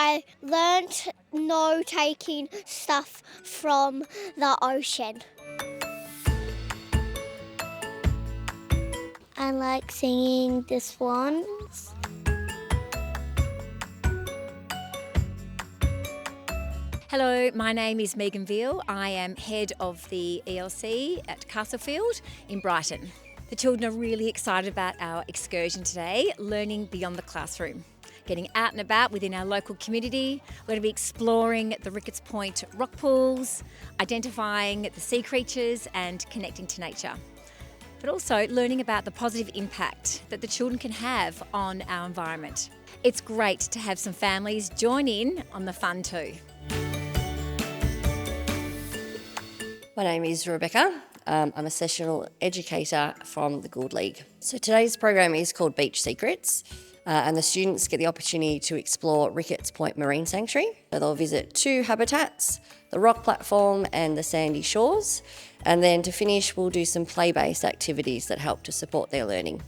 I learnt taking stuff from the ocean. I like singing the swans. Hello, my name is Megan Veal. I am head of the ELC at Castlefield in Brighton. The children are really excited about our excursion today, learning beyond the classroom. Getting out and about within our local community. We're going to be exploring the Ricketts Point rock pools, identifying the sea creatures and connecting to nature. But also learning about the positive impact that the children can have on our environment. It's great to have some families join in on the fun too. My name is Rebecca. I'm a sessional educator from the Gould League. So today's program is called Beach Secrets, and the students get the opportunity to explore Ricketts Point Marine Sanctuary. So they'll visit 2 habitats, the rock platform and the sandy shores. And then to finish, we'll do some play-based activities that help to support their learning.